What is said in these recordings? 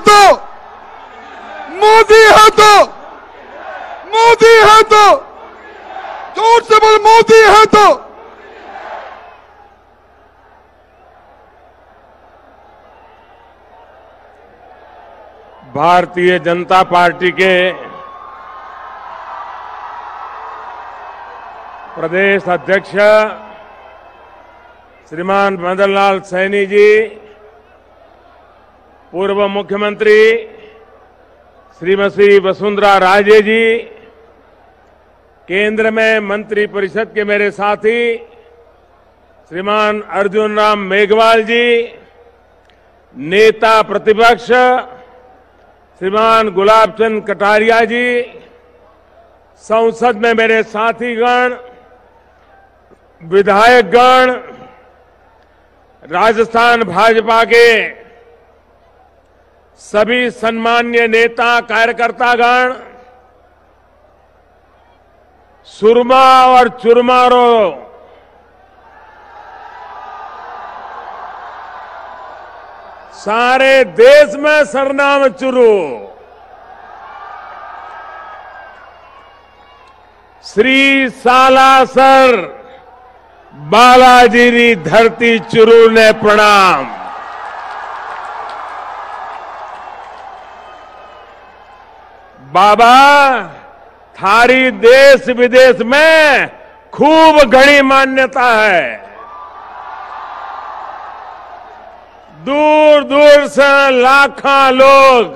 तो मोदी है तो मोदी है तो जोर से बोल, मोदी है तो। भारतीय जनता पार्टी के प्रदेश अध्यक्ष श्रीमान मदन लाल सैनी जी, पूर्व मुख्यमंत्री श्रीमती वसुंधरा राजे जी, केंद्र में मंत्रिपरिषद के मेरे साथी श्रीमान अर्जुन राम मेघवाल जी, नेता प्रतिपक्ष श्रीमान गुलाब चंद कटारिया जी, संसद में मेरे साथीगण, विधायकगण, राजस्थान भाजपा के सभी सम्मान्य नेता कार्यकर्तागण, सुरमा और चुरमारों, सारे देश में सरनाम चुरू, श्री सालासर बालाजी री धरती चुरू ने प्रणाम। बाबा थारी देश विदेश में खूब घनी मान्यता है। दूर दूर से लाखों लोग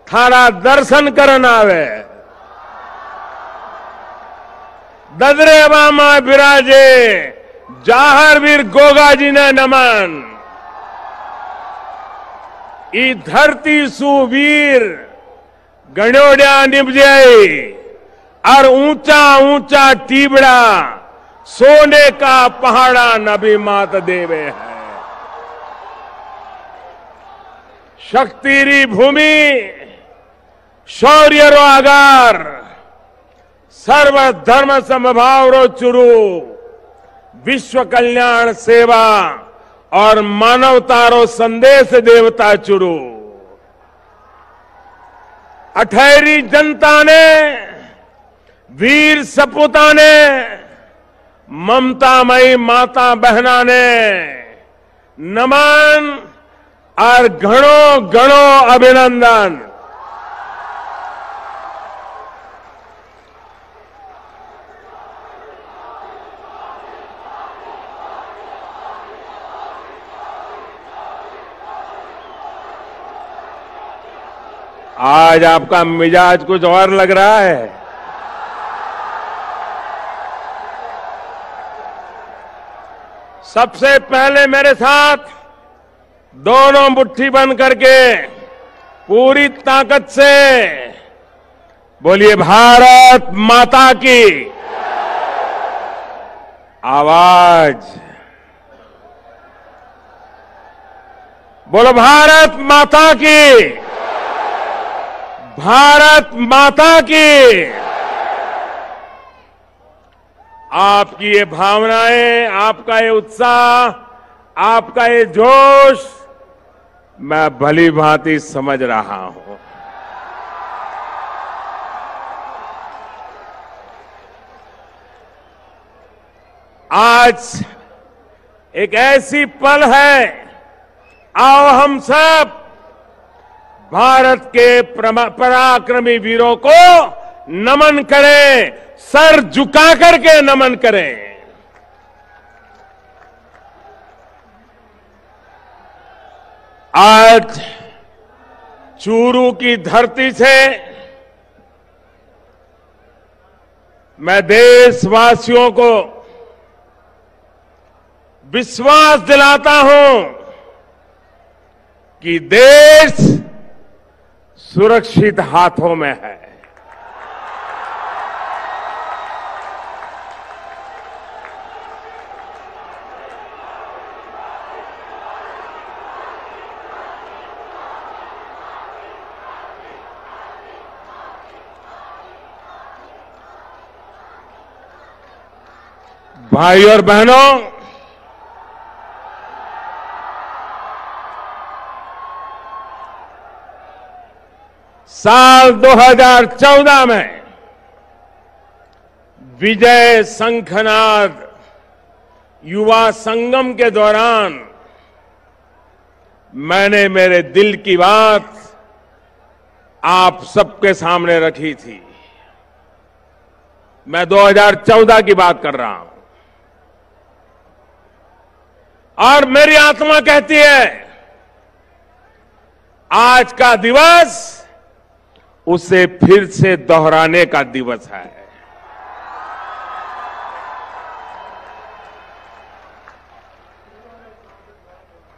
थारा दर्शन करन आवे। ददरेवा में बिराजे जाहरवीर गोगा जी ने नमन। ई धरती सुवीर गणोड्या निपजाई और ऊंचा ऊंचा टीबड़ा सोने का पहाड़ा नबी मात देवे है। शक्ति भूमि शौर्य रो आगार, सर्वधर्म समभाव रो चुरू, विश्व कल्याण सेवा और मानवता रो संदेश देवता चुरू। अठहरी जनता ने, वीर सपूता ने, ममतामयी माता बहना ने नमन और घणो घणो अभिनंदन। आज आपका मिजाज कुछ और लग रहा है। सबसे पहले मेरे साथ दोनों मुट्ठी बंद करके पूरी ताकत से बोलिए, भारत माता की आवाज। बोलो, भारत माता की, भारत माता की। आपकी ये भावनाएं, आपका ये उत्साह, आपका ये जोश मैं भली भांति समझ रहा हूं। आज एक ऐसी पल है, आओ हम सब भारत के पराक्रमी वीरों को नमन करें, सर झुका करके नमन करें। आज चूरू की धरती से मैं देशवासियों को विश्वास दिलाता हूं कि देश सुरक्षित हाथों में है। भाई और बहनों, साल 2014 में विजय शंखनाद युवा संगम के दौरान मैंने मेरे दिल की बात आप सबके सामने रखी थी। मैं 2014 की बात कर रहा हूं और मेरी आत्मा कहती है आज का दिवस उसे फिर से दोहराने का दिवस है।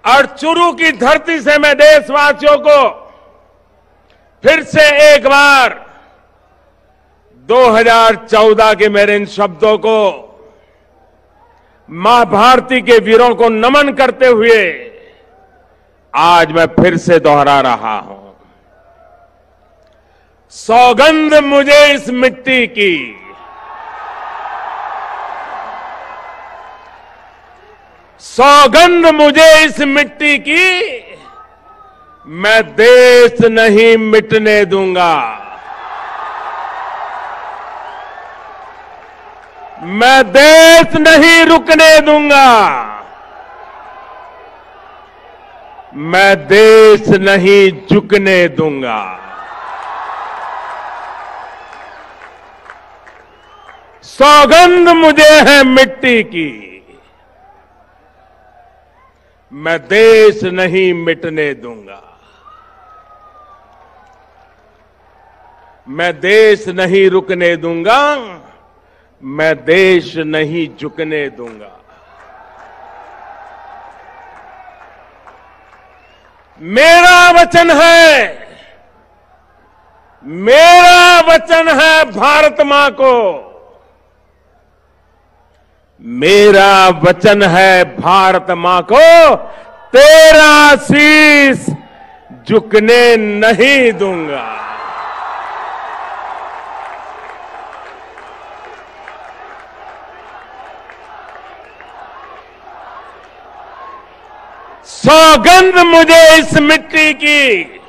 और चुरू की धरती से मैं देशवासियों को फिर से एक बार 2014 के मेरे इन शब्दों को मां भारती के वीरों को नमन करते हुए आज मैं फिर से दोहरा रहा हूं। सौगंध मुझे इस मिट्टी की, सौगंध मुझे इस मिट्टी की, मैं देश नहीं मिटने दूंगा। मैं देश नहीं रुकने दूंगा। मैं देश नहीं झुकने दूंगा। सौगंध मुझे है मिट्टी की, मैं देश नहीं मिटने दूंगा। मैं देश नहीं रुकने दूंगा। मैं देश नहीं झुकने दूंगा। मेरा वचन है, मेरा वचन है भारत मां को, मेरा वचन है भारत मां को, तेरा शीश झुकने नहीं दूंगा। सौगंध मुझे इस मिट्टी की,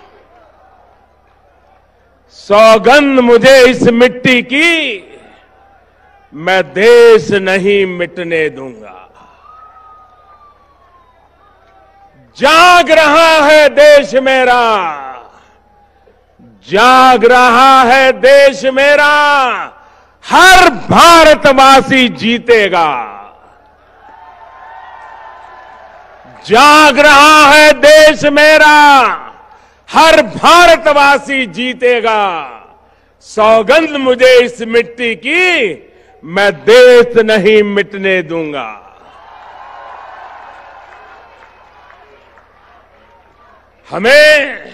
सौगंध मुझे इस मिट्टी की, मैं देश नहीं मिटने दूंगा। जाग रहा है देश मेरा, जाग रहा है देश मेरा, हर भारतवासी जीतेगा। जाग रहा है देश मेरा, हर भारतवासी जीतेगा। सौगंध मुझे इस मिट्टी की, मैं देश नहीं मिटने दूंगा। हमें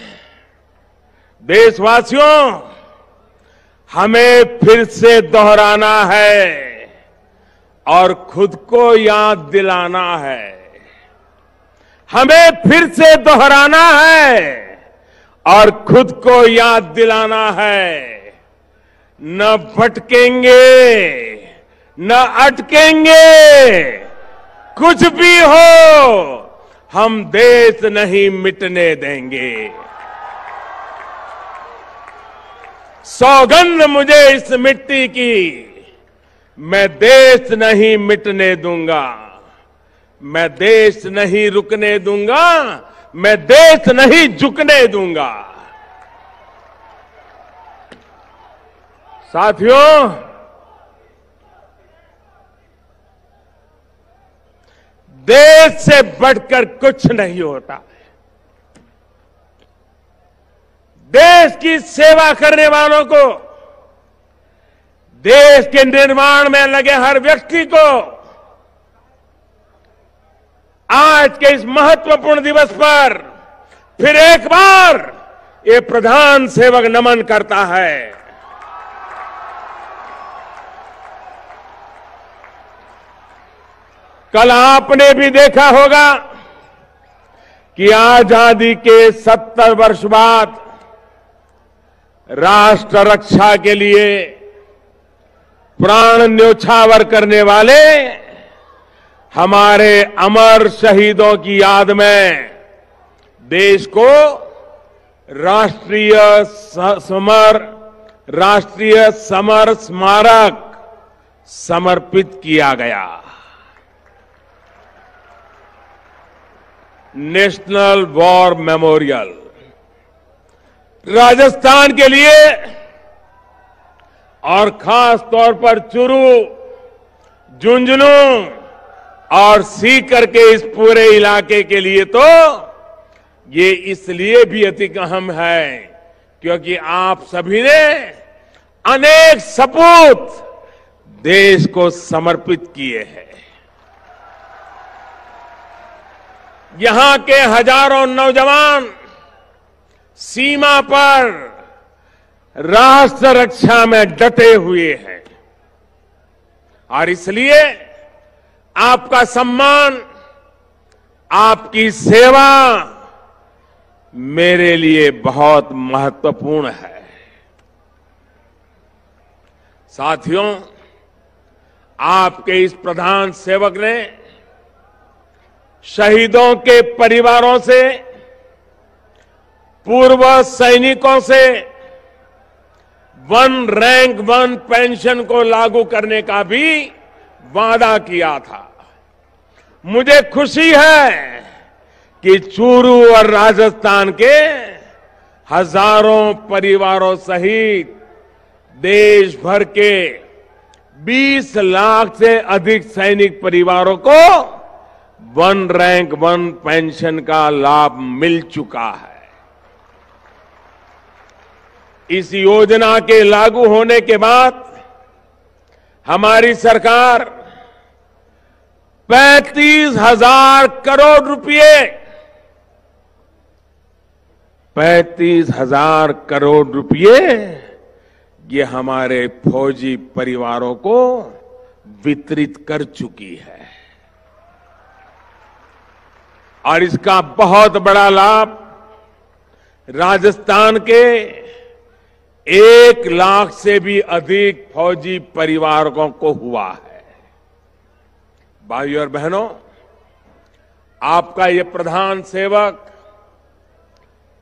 देशवासियों, हमें फिर से दोहराना है और खुद को याद दिलाना है। हमें फिर से दोहराना है और खुद को याद दिलाना है। न भटकेंगे, न अटकेंगे, कुछ भी हो हम देश नहीं मिटने देंगे। सौगंध मुझे इस मिट्टी की, मैं देश नहीं मिटने दूंगा। मैं देश नहीं रुकने दूंगा। मैं देश नहीं झुकने दूंगा। साथियों, देश से बढ़कर कुछ नहीं होता। देश की सेवा करने वालों को, देश के निर्माण में लगे हर व्यक्ति को आज के इस महत्वपूर्ण दिवस पर फिर एक बार ये प्रधान सेवक नमन करता है। कल आपने भी देखा होगा कि आजादी के 70 वर्ष बाद राष्ट्र रक्षा के लिए प्राण न्योछावर करने वाले हमारे अमर शहीदों की याद में देश को राष्ट्रीय समर स्मारक समर्पित किया गया। नेशनल वॉर मेमोरियल राजस्थान के लिए और खास तौर पर चूरू, झुंझुनू और सीकर के इस पूरे इलाके के लिए तो ये इसलिए भी अधिक अहम है क्योंकि आप सभी ने अनेक सपूत देश को समर्पित किए हैं। यहां के हजारों नौजवान सीमा पर राष्ट्र रक्षा में डटे हुए हैं और इसलिए आपका सम्मान, आपकी सेवा मेरे लिए बहुत महत्वपूर्ण है। साथियों, आपके इस प्रधान सेवक ने शहीदों के परिवारों से, पूर्व सैनिकों से वन रैंक वन पेंशन को लागू करने का भी वादा किया था। मुझे खुशी है कि चूरू और राजस्थान के हजारों परिवारों सहित देश भर के 20 लाख से अधिक सैनिक परिवारों को वन रैंक वन पेंशन का लाभ मिल चुका है। इस योजना के लागू होने के बाद हमारी सरकार 35,000 करोड़ रुपए 35,000 करोड़ रुपए ये हमारे फौजी परिवारों को वितरित कर चुकी है और इसका बहुत बड़ा लाभ राजस्थान के 1 लाख से भी अधिक फौजी परिवारों को हुआ है। भाइयों और बहनों, आपका ये प्रधान सेवक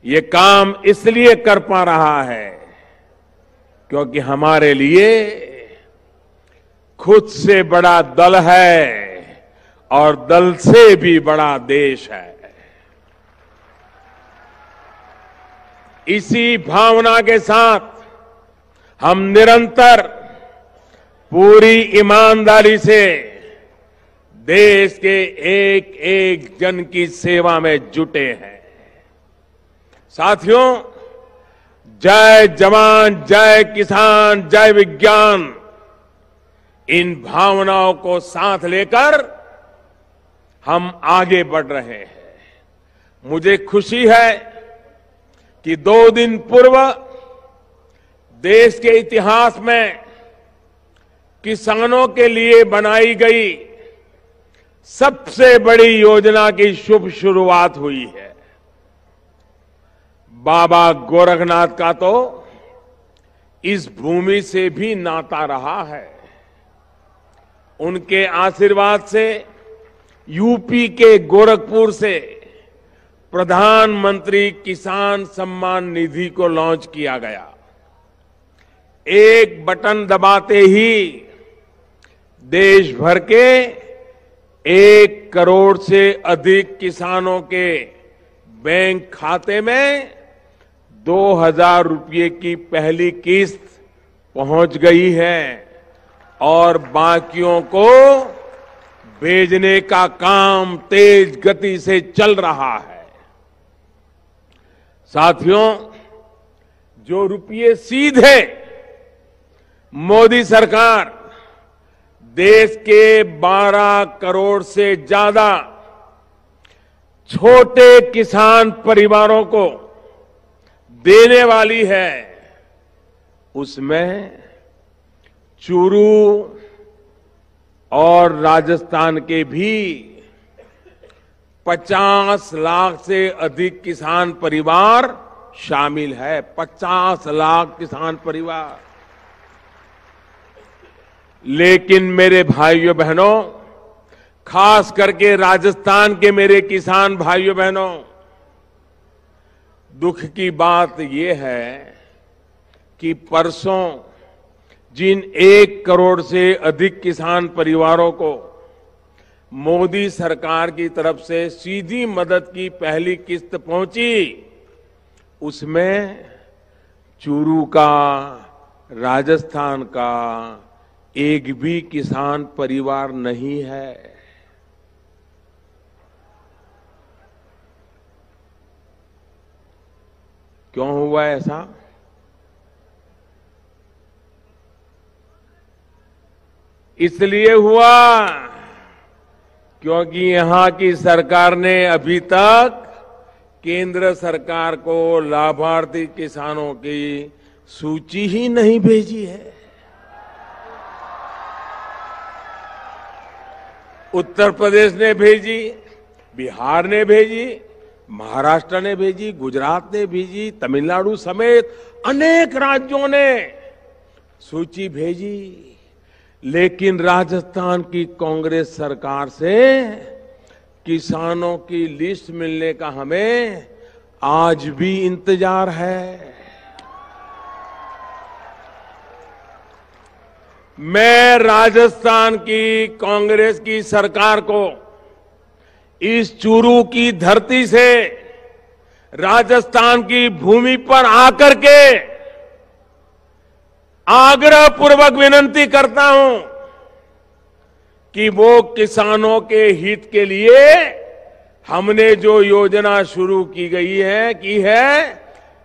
ये काम इसलिए कर पा रहा है क्योंकि हमारे लिए खुद से बड़ा दल है और दल से भी बड़ा देश है। इसी भावना के साथ हम निरंतर पूरी ईमानदारी से देश के एक एक जन की सेवा में जुटे हैं। साथियों, जय जवान, जय किसान, जय विज्ञान, इन भावनाओं को साथ लेकर हम आगे बढ़ रहे हैं। मुझे खुशी है कि 2 दिन पूर्व देश के इतिहास में किसानों के लिए बनाई गई सबसे बड़ी योजना की शुभ शुरुआत हुई है। बाबा गोरखनाथ का तो इस भूमि से भी नाता रहा है। उनके आशीर्वाद से यूपी के गोरखपुर से प्रधानमंत्री किसान सम्मान निधि को लॉन्च किया गया। एक बटन दबाते ही देश भर के 1 करोड़ से अधिक किसानों के बैंक खाते में 2,000 रुपये की पहली किस्त पहुंच गई है और बाकियों को भेजने का काम तेज गति से चल रहा है। साथियों, जो रुपये सीधे मोदी सरकार देश के 12 करोड़ से ज्यादा छोटे किसान परिवारों को देने वाली है, उसमें चूरू और राजस्थान के भी 50 लाख से अधिक किसान परिवार शामिल है। 50 लाख किसान परिवार। लेकिन मेरे भाइयों बहनों, खास करके राजस्थान के मेरे किसान भाइयों बहनों, दुख की बात यह है कि परसों जिन 1 करोड़ से अधिक किसान परिवारों को मोदी सरकार की तरफ से सीधी मदद की पहली किस्त पहुंची, उसमें चूरू का, राजस्थान का एक भी किसान परिवार नहीं है। क्यों हुआ ऐसा? इसलिए हुआ क्योंकि यहां की सरकार ने अभी तक केंद्र सरकार को लाभार्थी किसानों की सूची ही नहीं भेजी है। उत्तर प्रदेश ने भेजी, बिहार ने भेजी, महाराष्ट्र ने भेजी, गुजरात ने भेजी, तमिलनाडु समेत अनेक राज्यों ने सूची भेजी, लेकिन राजस्थान की कांग्रेस सरकार से किसानों की लिस्ट मिलने का हमें आज भी इंतजार है। मैं राजस्थान की कांग्रेस की सरकार को इस चूरू की धरती से, राजस्थान की भूमि पर आकर के आग्रह पूर्वक विनती करता हूं कि वो किसानों के हित के लिए हमने जो योजना शुरू की है,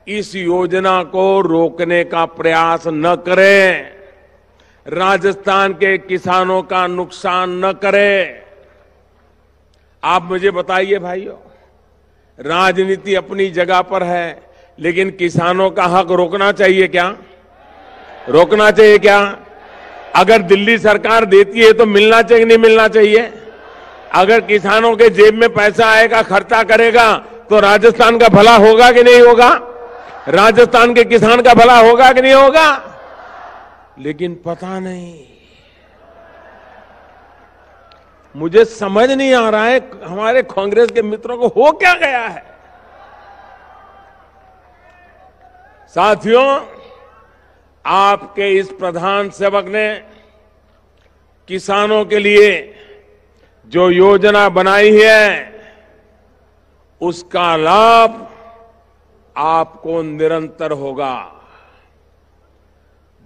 इस योजना को रोकने का प्रयास न करें, राजस्थान के किसानों का नुकसान न करें। आप मुझे बताइए भाइयों, राजनीति अपनी जगह पर है, लेकिन किसानों का हक रोकना चाहिए क्या? रोकना चाहिए क्या? अगर दिल्ली सरकार देती है तो मिलना चाहिए, नहीं मिलना चाहिए? अगर किसानों के जेब में पैसा आएगा, खर्चा करेगा, तो राजस्थान का भला होगा कि नहीं होगा? राजस्थान के किसान का भला होगा कि नहीं होगा? लेकिन पता नहीं, मुझे समझ नहीं आ रहा है हमारे कांग्रेस के मित्रों को हो क्या गया है। साथियों, आपके इस प्रधान सेवक ने किसानों के लिए जो योजना बनाई है, उसका लाभ आपको निरंतर होगा।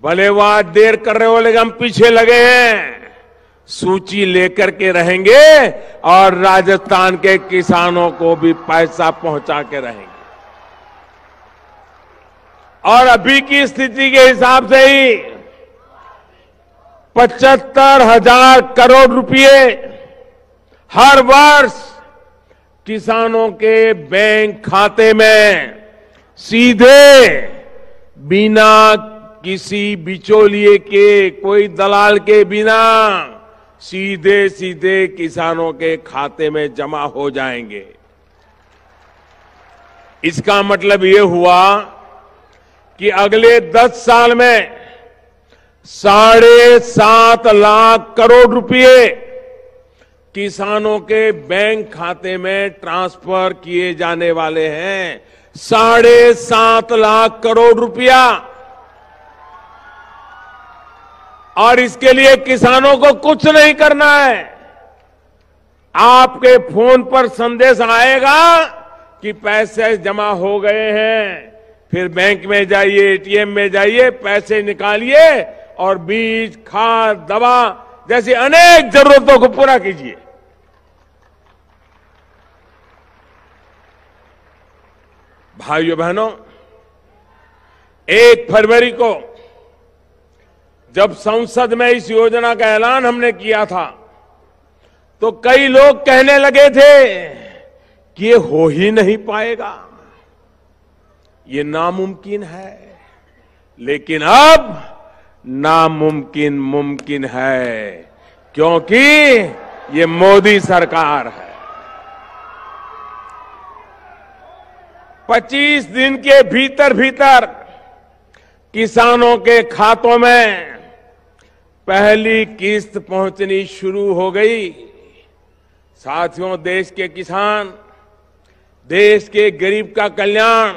भले वो आज देर कर रहे हो, लेकिन हम पीछे लगे हैं, सूची लेकर के रहेंगे और राजस्थान के किसानों को भी पैसा पहुंचा के रहेंगे। और अभी की स्थिति के हिसाब से ही 75,000 करोड़ रुपए हर वर्ष किसानों के बैंक खाते में सीधे, बिना किसी बिचौलिए के, कोई दलाल के बिना, सीधे सीधे किसानों के खाते में जमा हो जाएंगे। इसका मतलब ये हुआ कि अगले 10 साल में 7.5 लाख करोड़ रुपए किसानों के बैंक खाते में ट्रांसफर किए जाने वाले हैं। 7.5 लाख करोड़ रुपया। और इसके लिए किसानों को कुछ नहीं करना है। आपके फोन पर संदेश आएगा कि पैसे जमा हो गए हैं, फिर बैंक में जाइए, एटीएम में जाइए, पैसे निकालिए और बीज, खाद, दवा जैसी अनेक जरूरतों को पूरा कीजिए। भाइयों बहनों, 1 फरवरी को जब संसद में इस योजना का ऐलान हमने किया था, तो कई लोग कहने लगे थे कि ये हो ही नहीं पाएगा, ये नामुमकिन है। लेकिन अब नामुमकिन मुमकिन है, क्योंकि ये मोदी सरकार है। 25 दिन के भीतर भीतर किसानों के खातों में पहली किस्त पहुंचनी शुरू हो गई। साथियों, देश के किसान, देश के गरीब का कल्याण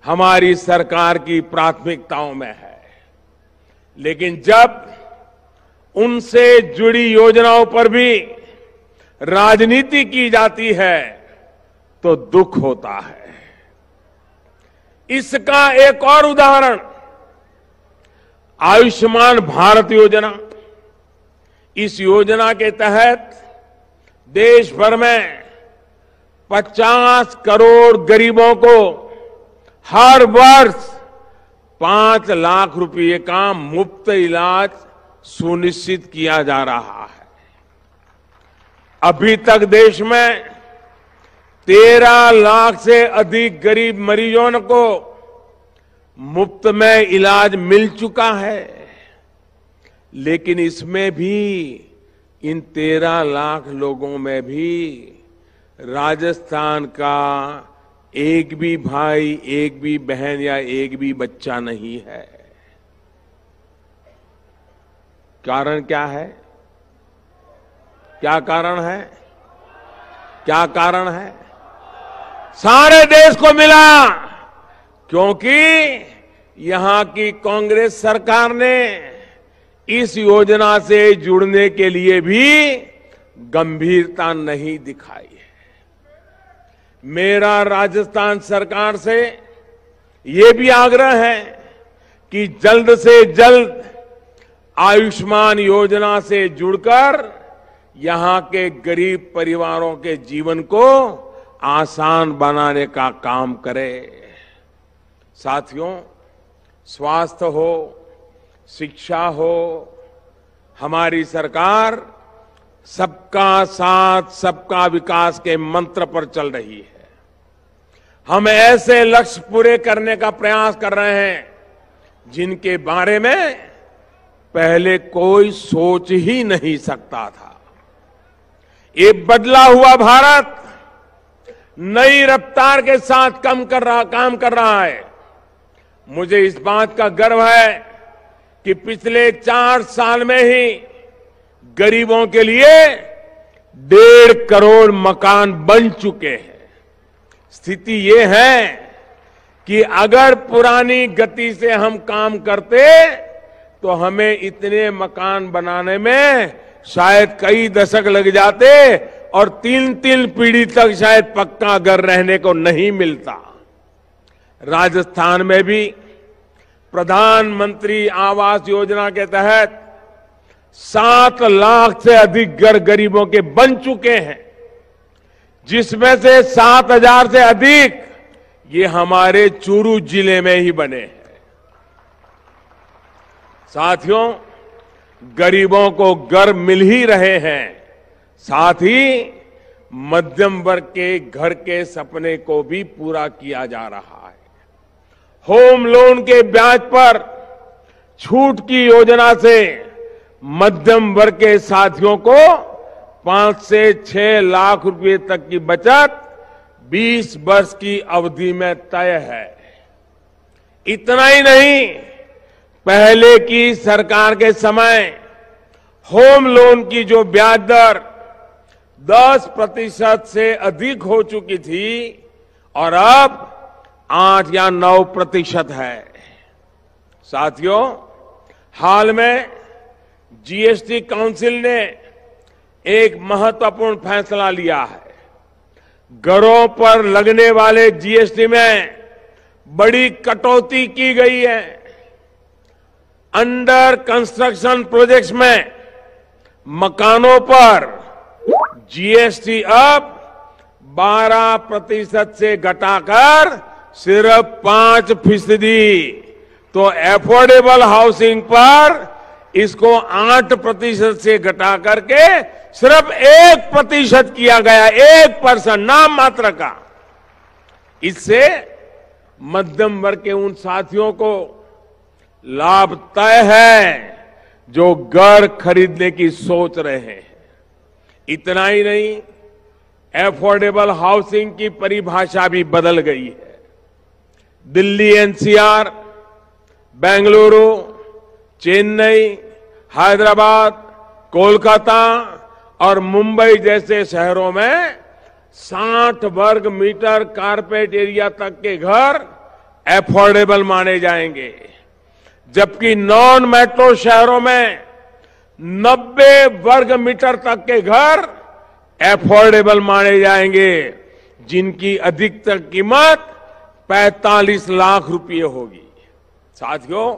हमारी सरकार की प्राथमिकताओं में है। लेकिन जब उनसे जुड़ी योजनाओं पर भी राजनीति की जाती है तो दुख होता है। इसका एक और उदाहरण आयुष्मान भारत योजना। इस योजना के तहत देश भर में 50 करोड़ गरीबों को हर वर्ष 5 लाख रुपए का मुफ्त इलाज सुनिश्चित किया जा रहा है। अभी तक देश में 13 लाख से अधिक गरीब मरीजों को मुफ्त में इलाज मिल चुका है। लेकिन इसमें भी इन 13 लाख लोगों में भी राजस्थान का एक भी भाई, एक भी बहन या एक भी बच्चा नहीं है। कारण क्या है? क्या कारण है? क्या कारण है? सारे देश को मिला क्योंकि यहां की कांग्रेस सरकार ने इस योजना से जुड़ने के लिए भी गंभीरता नहीं दिखाई है। मेरा राजस्थान सरकार से ये भी आग्रह है कि जल्द से जल्द आयुष्मान योजना से जुड़कर यहां के गरीब परिवारों के जीवन को आसान बनाने का काम करे। साथियों, स्वास्थ्य हो, शिक्षा हो, हमारी सरकार सबका साथ सबका विकास के मंत्र पर चल रही है। हम ऐसे लक्ष्य पूरे करने का प्रयास कर रहे हैं जिनके बारे में पहले कोई सोच ही नहीं सकता था। ये बदला हुआ भारत नई रफ्तार के साथ काम कर रहा है। मुझे इस बात का गर्व है कि पिछले 4 साल में ही गरीबों के लिए 1.5 करोड़ मकान बन चुके हैं। स्थिति ये है कि अगर पुरानी गति से हम काम करते तो हमें इतने मकान बनाने में शायद कई दशक लग जाते और 3 पीढ़ी तक शायद पक्का घर रहने को नहीं मिलता। राजस्थान में भी प्रधानमंत्री आवास योजना के तहत 7 लाख से अधिक घर गरीबों के बन चुके हैं, जिसमें से 7,000 से अधिक ये हमारे चूरू जिले में ही बने हैं। साथियों, गरीबों को घर मिल ही रहे हैं, साथ ही मध्यम वर्ग के घर के सपने को भी पूरा किया जा रहा है। होम लोन के ब्याज पर छूट की योजना से मध्यम वर्ग के साथियों को 5 से 6 लाख रुपए तक की बचत 20 वर्ष की अवधि में तय है। इतना ही नहीं, पहले की सरकार के समय होम लोन की जो ब्याज दर 10% से अधिक हो चुकी थी और अब 8 या 9% है। साथियों, हाल में जीएसटी काउंसिल ने एक महत्वपूर्ण फैसला लिया है। घरों पर लगने वाले जीएसटी में बड़ी कटौती की गई है। अंडर कंस्ट्रक्शन प्रोजेक्ट्स में मकानों पर जीएसटी अब 12% से घटाकर सिर्फ 5%, तो एफोर्डेबल हाउसिंग पर इसको 8% से घटा करके सिर्फ 1% किया गया, 1% नाम मात्र का। इससे मध्यम वर्ग के उन साथियों को लाभ तय है जो घर खरीदने की सोच रहे हैं। इतना ही नहीं, एफोर्डेबल हाउसिंग की परिभाषा भी बदल गई है। दिल्ली एनसीआर, बेंगलुरु, चेन्नई, हैदराबाद, कोलकाता और मुंबई जैसे शहरों में 60 वर्ग मीटर कारपेट एरिया तक के घर एफोर्डेबल माने जाएंगे, जबकि नॉन मेट्रो शहरों में 90 वर्ग मीटर तक के घर एफोर्डेबल माने जाएंगे, जिनकी अधिकतम कीमत 45 लाख रुपए होगी। साथियों,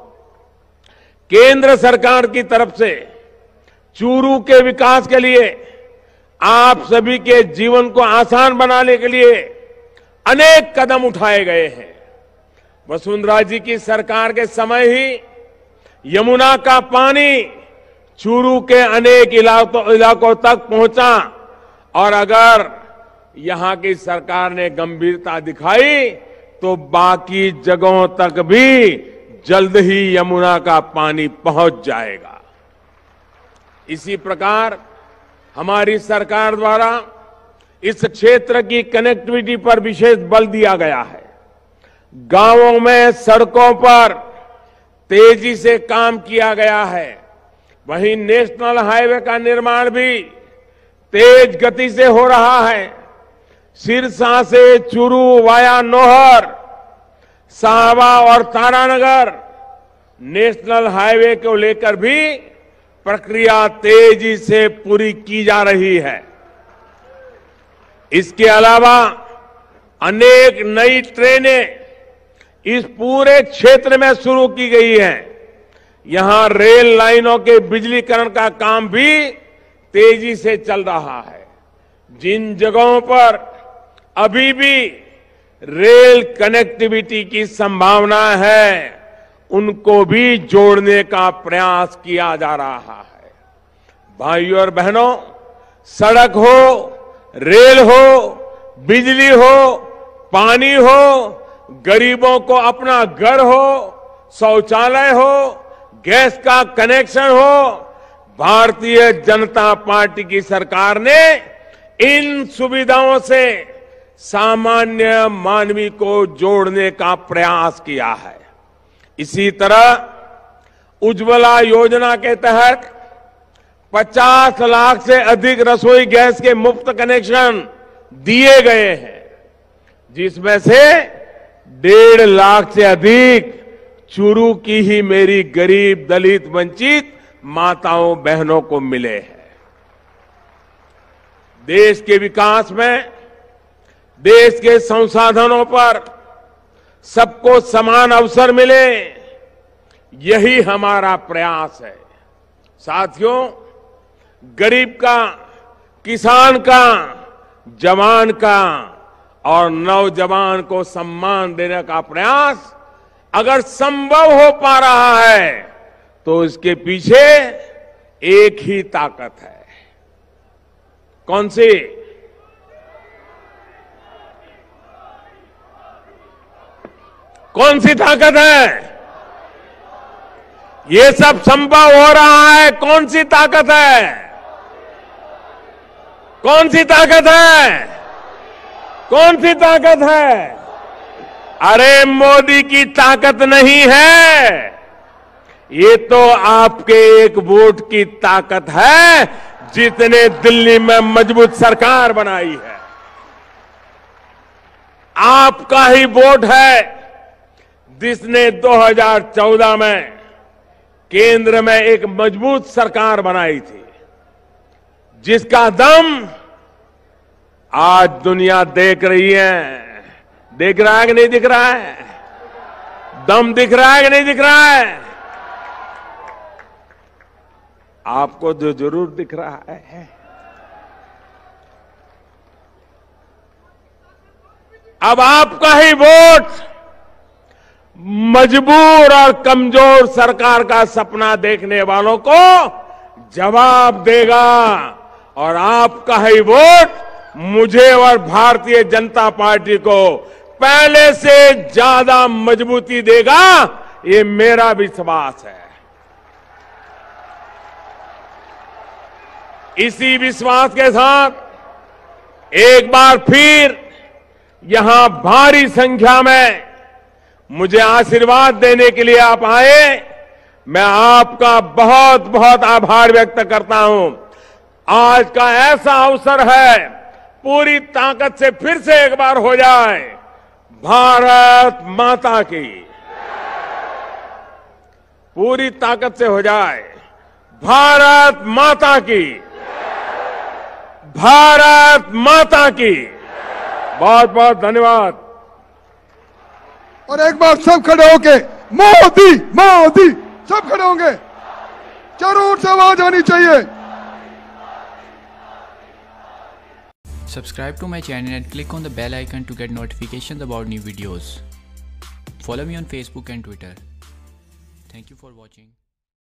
केंद्र सरकार की तरफ से चूरू के विकास के लिए, आप सभी के जीवन को आसान बनाने के लिए अनेक कदम उठाए गए हैं। वसुंधरा जी की सरकार के समय ही यमुना का पानी चूरू के अनेक इलाकों तक पहुंचा, और अगर यहां की सरकार ने गंभीरता दिखाई तो बाकी जगहों तक भी जल्द ही यमुना का पानी पहुंच जाएगा। इसी प्रकार हमारी सरकार द्वारा इस क्षेत्र की कनेक्टिविटी पर विशेष बल दिया गया है। गांवों में सड़कों पर तेजी से काम किया गया है। वहीं नेशनल हाईवे का निर्माण भी तेज गति से हो रहा है। सिरसा से चूरू वाया नोहर, साहबा और तारानगर नेशनल हाईवे को लेकर भी प्रक्रिया तेजी से पूरी की जा रही है। इसके अलावा अनेक नई ट्रेनें इस पूरे क्षेत्र में शुरू की गई हैं। यहां रेल लाइनों के बिजलीकरण का काम भी तेजी से चल रहा है। जिन जगहों पर अभी भी रेल कनेक्टिविटी की संभावना है, उनको भी जोड़ने का प्रयास किया जा रहा है। भाइयों और बहनों, सड़क हो, रेल हो, बिजली हो, पानी हो, गरीबों को अपना घर हो, शौचालय हो, गैस का कनेक्शन हो, भारतीय जनता पार्टी की सरकार ने इन सुविधाओं से सामान्य मानवी को जोड़ने का प्रयास किया है। इसी तरह उज्ज्वला योजना के तहत 50 लाख से अधिक रसोई गैस के मुफ्त कनेक्शन दिए गए हैं, जिसमें से 1.5 लाख से अधिक चूरू की ही मेरी गरीब, दलित, वंचित माताओं बहनों को मिले हैं। देश के विकास में देश के संसाधनों पर सबको समान अवसर मिले, यही हमारा प्रयास है। साथियों, गरीब का, किसान का, जवान का और नौजवान को सम्मान देने का प्रयास अगर संभव हो पा रहा है तो इसके पीछे एक ही ताकत है। कौन सी? कौन सी ताकत है? ये सब संभव हो रहा है, कौन सी ताकत है? कौन सी ताकत है? कौन सी ताकत है? अरे मोदी की ताकत नहीं है, ये तो आपके एक वोट की ताकत है, जितने दिल्ली में मजबूत सरकार बनाई है। आपका ही वोट है जिसने 2014 में केंद्र में एक मजबूत सरकार बनाई थी, जिसका दम आज दुनिया देख रही है। देख रहा है कि नहीं दिख रहा है? दम दिख रहा है कि नहीं दिख रहा है? आपको तो जरूर दिख रहा है। अब आपका ही वोट मजबूर और कमजोर सरकार का सपना देखने वालों को जवाब देगा, और आपका ही वोट मुझे और भारतीय जनता पार्टी को पहले से ज्यादा मजबूती देगा, ये मेरा विश्वास है। इसी विश्वास के साथ एक बार फिर यहां भारी संख्या में मुझे आशीर्वाद देने के लिए आप आए, मैं आपका बहुत बहुत आभार व्यक्त करता हूं। आज का ऐसा अवसर है, पूरी ताकत से फिर से एक बार हो जाए, भारत माता की। पूरी ताकत से हो जाए। भारत माता की। भारत माता की। बहुत बहुत धन्यवाद। और एक बार सब खड़े होके मोदी मोदी, सब खड़े होंगे, चारों ओर से आवाज आनी चाहिए। Subscribe to my channel and click on the bell icon to get notifications about new videos. Follow me on Facebook and Twitter. Thank you for watching.